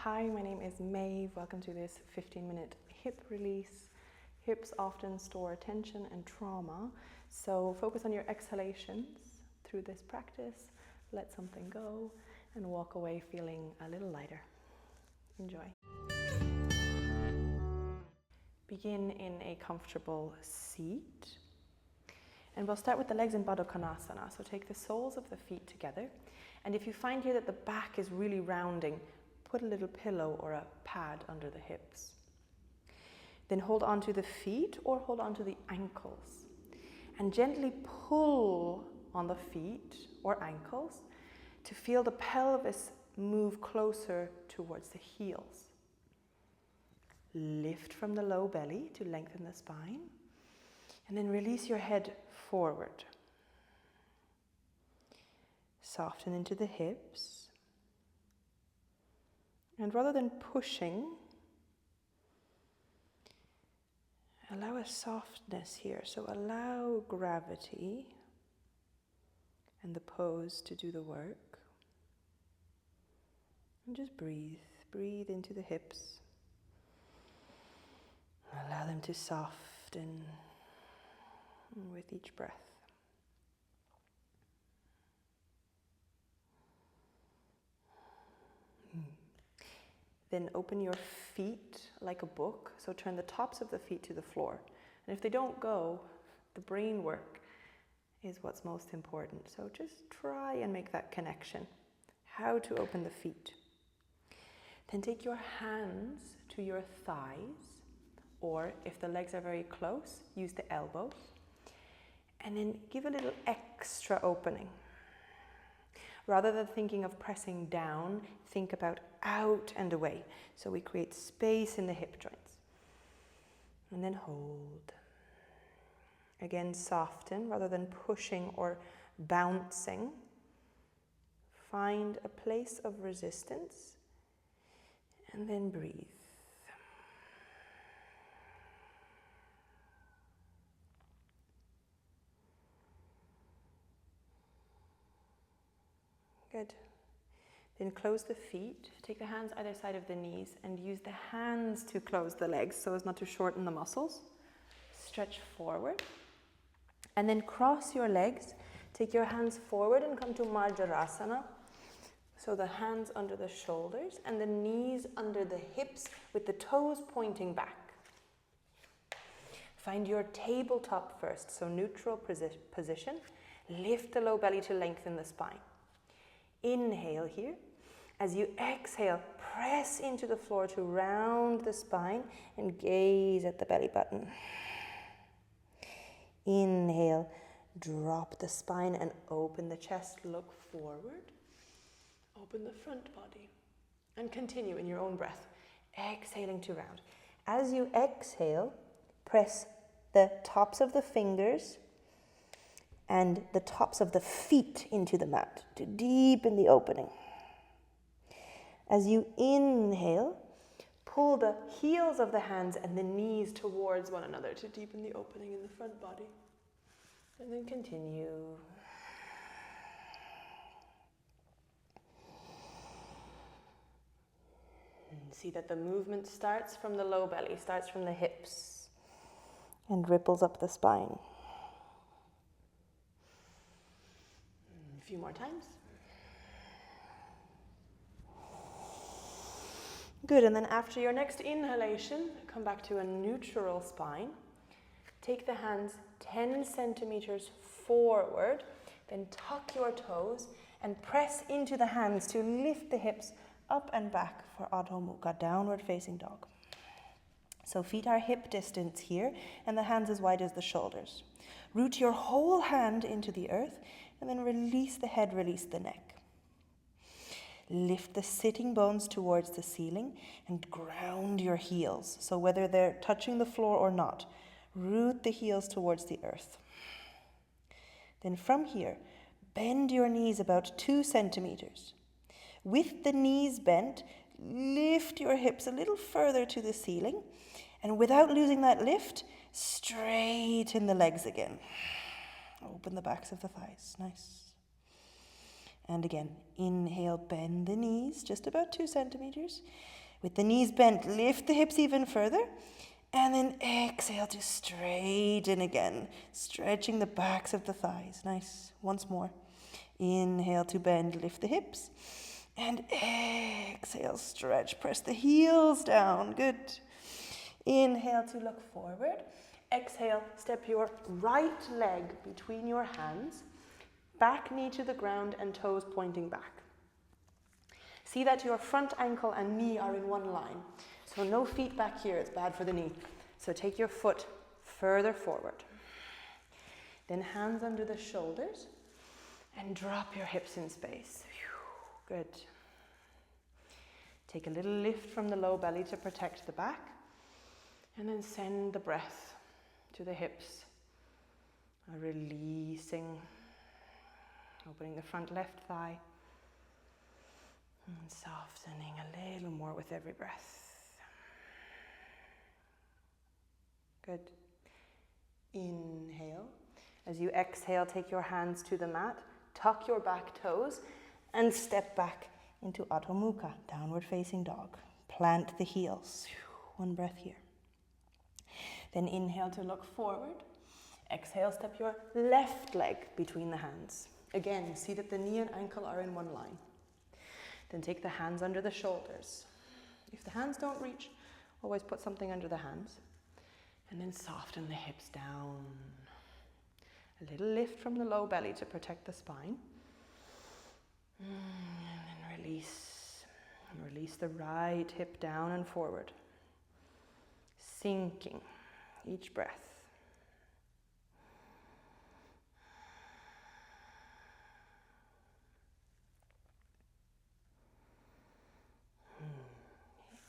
Hi, my name is Maeve. Welcome to this 15-minute hip release. Hips often store tension and trauma, so focus on your exhalations through this practice. Let something go and walk away feeling a little lighter. Enjoy. Begin in a comfortable seat. And we'll start with the legs in Baddha Konasana. So take the soles of the feet together. And if you find here that the back is really rounding, put a little pillow or a pad under the hips. Then hold on to the feet or hold on to the ankles. And gently pull on the feet or ankles to feel the pelvis move closer towards the heels. Lift from the low belly to lengthen the spine. And then release your head forward. Soften into the hips. And rather than pushing, allow a softness here. So allow gravity and the pose to do the work. And just breathe. Breathe into the hips. Allow them to soften with each breath. Then open your feet like a book, so turn the tops of the feet to the floor. And if they don't go, the brain work is what's most important. So just try and make that connection. How to open the feet. Then take your hands to your thighs, or if the legs are very close, use the elbows. And then give a little extra opening. Rather than thinking of pressing down, think about out and away. So we create space in the hip joints. And then hold. Again, soften rather than pushing or bouncing. Find a place of resistance. And then breathe. Good. Then close the feet. Take the hands either side of the knees and use the hands to close the legs so as not to shorten the muscles. Stretch forward. And then cross your legs. Take your hands forward and come to Marjarasana. So the hands under the shoulders and the knees under the hips with the toes pointing back. Find your tabletop first, so neutral position. Lift the low belly to lengthen the spine. Inhale here. As you exhale, press into the floor to round the spine and gaze at the belly button. Inhale, drop the spine and open the chest, look forward. Open the front body and continue in your own breath, exhaling to round. As you exhale, press the tops of the fingers and the tops of the feet into the mat to deepen the opening. As you inhale, pull the heels of the hands and the knees towards one another to deepen the opening in the front body. And then continue. And see that the movement starts from the low belly, starts from the hips, and ripples up the spine. A few more times. Good, and then after your next inhalation, come back to a neutral spine. Take the hands 10 centimeters forward, then tuck your toes and press into the hands to lift the hips up and back for Adho Mukha, downward facing dog. So feet are hip distance here and the hands as wide as the shoulders. Root your whole hand into the earth and then release the head, release the neck. Lift the sitting bones towards the ceiling and ground your heels. So whether they're touching the floor or not, root the heels towards the earth. Then from here, bend your knees about 2 centimeters. With the knees bent, lift your hips a little further to the ceiling. And without losing that lift, straighten the legs again. Open the backs of the thighs. Nice. And again, inhale, bend the knees just about 2 centimeters. With the knees bent, lift the hips even further. And then exhale to straighten again, stretching the backs of the thighs. Nice. Once more. Inhale to bend, lift the hips. And exhale, stretch, press the heels down. Good. Inhale to look forward. Exhale, step your right leg between your hands. Back knee to the ground and toes pointing back. See that your front ankle and knee are in one line. So no feet back here, it's bad for the knee. So take your foot further forward. Then hands under the shoulders and drop your hips in space. Good. Take a little lift from the low belly to protect the back. And then send the breath to the hips. Releasing. Opening the front left thigh. And softening a little more with every breath. Good. Inhale. As you exhale, take your hands to the mat. Tuck your back toes and step back into Adho Mukha, downward facing dog. Plant the heels. One breath here. Then inhale to look forward. Exhale, step your left leg between the hands. Again, see that the knee and ankle are in one line. Then take the hands under the shoulders. If the hands don't reach, always put something under the hands. And then soften the hips down. A little lift from the low belly to protect the spine. And then release. And release the right hip down and forward. Sinking each breath.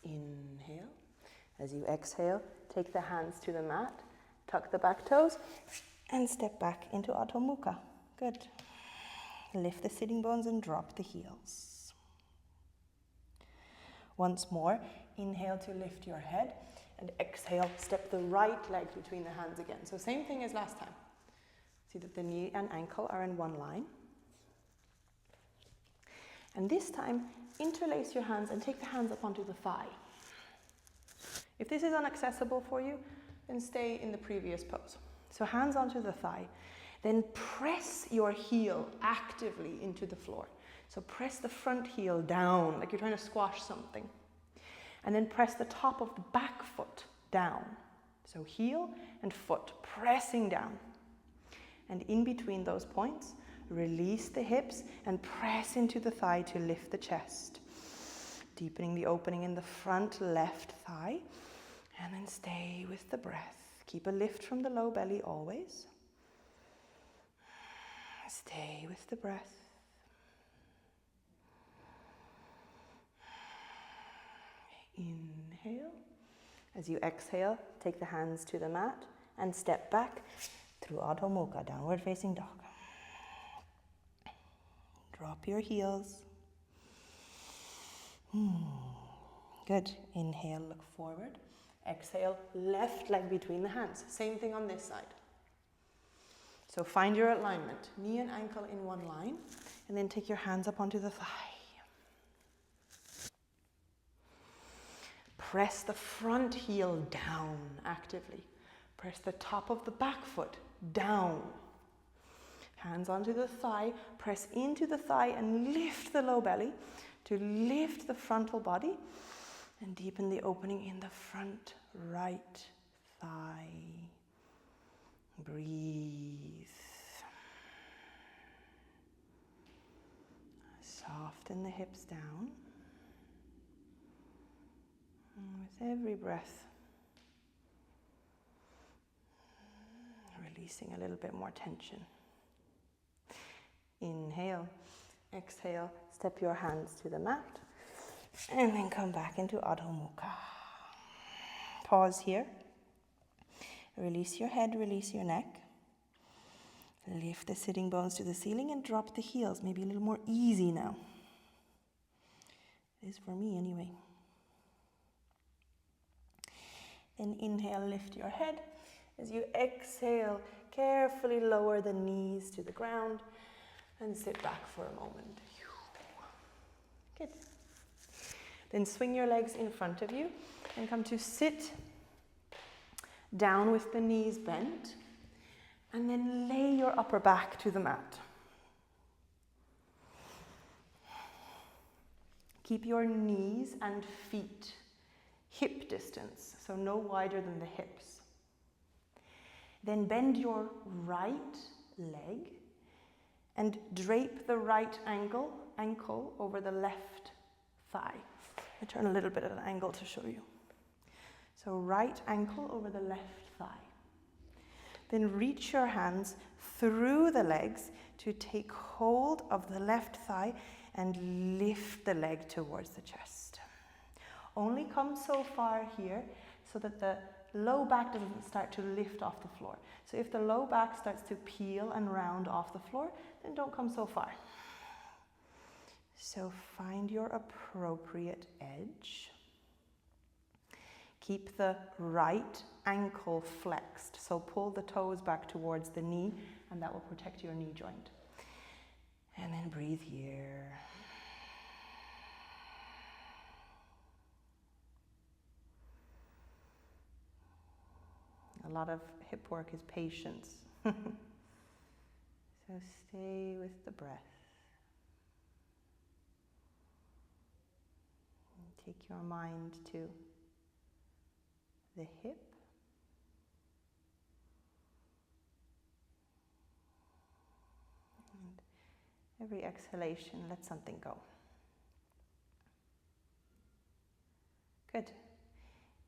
Inhale. As you exhale, take the hands to the mat, tuck the back toes, and step back into Adho Mukha. Good. Lift the sitting bones and drop the heels. Once more, inhale to lift your head, and exhale, step the right leg between the hands again. So same thing as last time. See that the knee and ankle are in one line. And this time, interlace your hands and take the hands up onto the thigh. If this is inaccessible for you, then stay in the previous pose. So hands onto the thigh. Then press your heel actively into the floor. So press the front heel down, like you're trying to squash something. And then press the top of the back foot down. So heel and foot pressing down. And in between those points, release the hips and press into the thigh to lift the chest. Deepening the opening in the front left thigh. And then stay with the breath. Keep a lift from the low belly always. Stay with the breath. Inhale. As you exhale, take the hands to the mat and step back through Adho Mukha, downward facing dog. Drop your heels. Good. Inhale, look forward. Exhale, left leg between the hands. Same thing on this side. So find your alignment. Knee and ankle in one line. And then take your hands up onto the thigh. Press the front heel down actively. Press the top of the back foot down. Hands onto the thigh. Press into the thigh and lift the low belly to lift the frontal body and deepen the opening in the front right thigh. Breathe. Soften the hips down. And with every breath, releasing a little bit more tension. Inhale, exhale, step your hands to the mat, and then come back into Adho Mukha. Pause here. Release your head, release your neck. Lift the sitting bones to the ceiling and drop the heels. Maybe a little more easy now. It is for me anyway. Then inhale, lift your head. As you exhale, carefully lower the knees to the ground and sit back for a moment. Good. Then swing your legs in front of you and come to sit down with the knees bent, and then lay your upper back to the mat. Keep your knees and feet hip distance, so no wider than the hips. Then bend your right leg and drape the right ankle over the left thigh. I turn a little bit at an angle to show you. So right ankle over the left thigh. Then reach your hands through the legs to take hold of the left thigh and lift the leg towards the chest. Only come so far here so that the low back doesn't start to lift off the floor. So if the low back starts to peel and round off the floor, then don't come so far. So find your appropriate edge. Keep the right ankle flexed, so pull the toes back towards the knee, and that will protect your knee joint. And then breathe here. A lot of hip work is patience. So stay with the breath. And take your mind to the hip. And every exhalation, let something go. Good.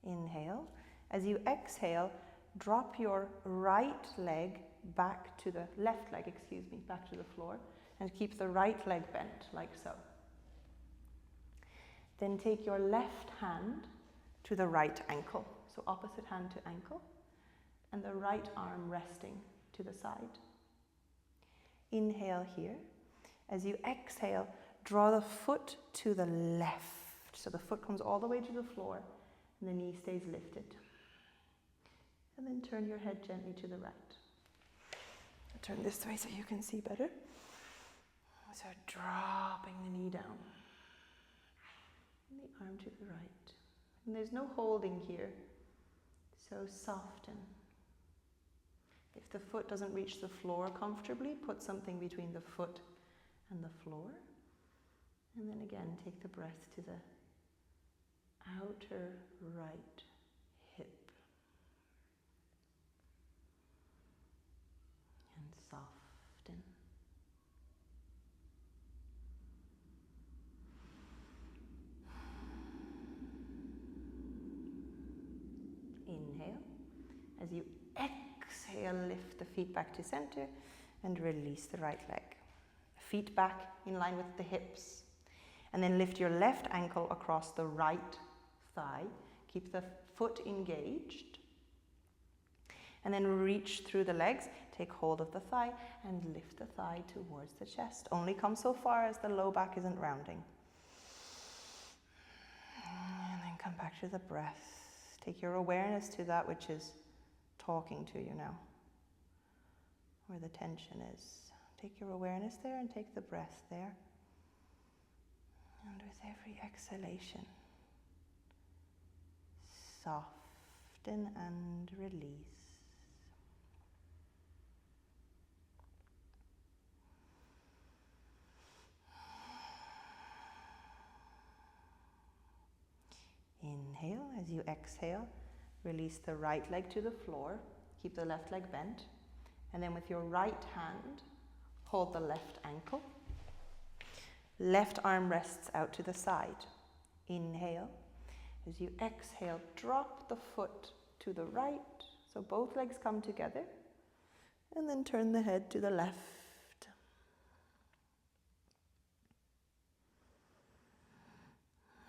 Inhale. As you exhale, drop your right leg back to the left leg, back to the floor, and keep the right leg bent, like so. Then take your left hand to the right ankle, so opposite hand to ankle, and the right arm resting to the side. Inhale here. As you exhale, draw the foot to the left, so the foot comes all the way to the floor, and the knee stays lifted. And then turn your head gently to the right. I'll turn this way so you can see better. So dropping the knee down. And the arm to the right. And there's no holding here. So soften. If the foot doesn't reach the floor comfortably, put something between the foot and the floor. And then again, take the breath to the outer right hip. And soften. Inhale. As you exhale, lift the feet back to center and release the right leg. Feet back in line with the hips. And then lift your left ankle across the right thigh. Keep the foot engaged. And then reach through the legs. Take hold of the thigh and lift the thigh towards the chest. Only come so far as the low back isn't rounding. And then come back to the breath. Take your awareness to that which is talking to you now, where the tension is. Take your awareness there and take the breath there. And with every exhalation, soften and release. Inhale. As you exhale, release the right leg to the floor. Keep the left leg bent. And then with your right hand, hold the left ankle. Left arm rests out to the side. Inhale. As you exhale, drop the foot to the right, so both legs come together. And then turn the head to the left.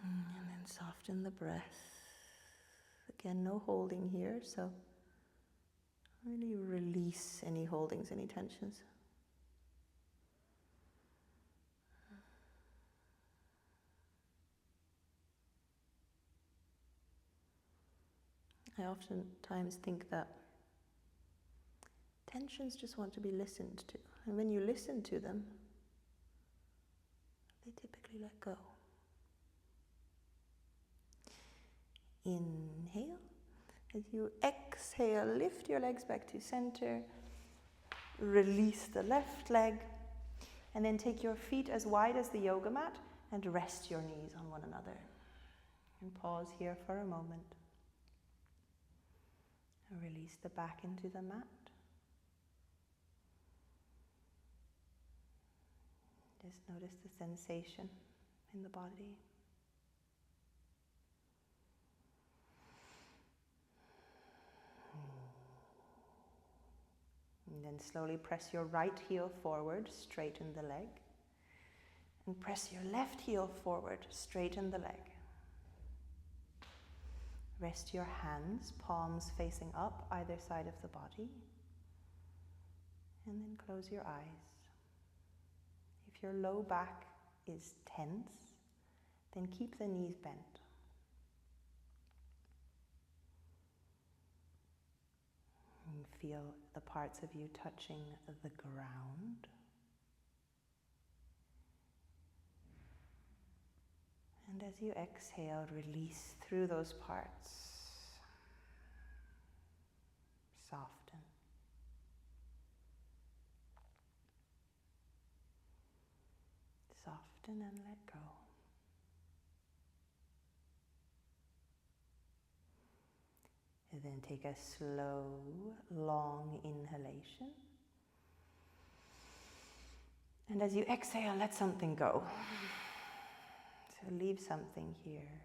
And then soften the breath. Again, no holding here, so really release any holdings, any tensions. I oftentimes think that tensions just want to be listened to. And when you listen to them, they typically let go. Inhale. As you exhale, lift your legs back to center. Release the left leg. And then take your feet as wide as the yoga mat and rest your knees on one another. And pause here for a moment. And release the back into the mat. Just notice the sensation in the body. And then slowly press your right heel forward, straighten the leg. And press your left heel forward, straighten the leg. Rest your hands, palms facing up, either side of the body. And then close your eyes. If your low back is tense, then keep the knees bent. And feel the parts of you touching the ground. And as you exhale, release through those parts. Soften. Soften and let go. And then take a slow, long inhalation. And as you exhale, let something go. So leave something here.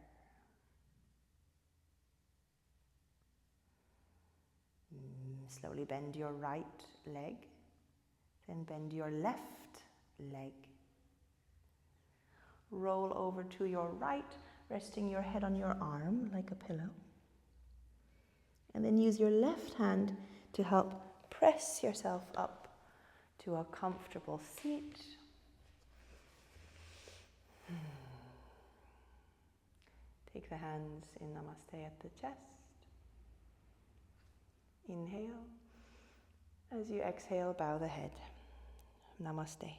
Slowly bend your right leg, then bend your left leg. Roll over to your right, resting your head on your arm like a pillow. And then use your left hand to help press yourself up to a comfortable seat. Take the hands in Namaste at the chest. Inhale. As you exhale, bow the head. Namaste.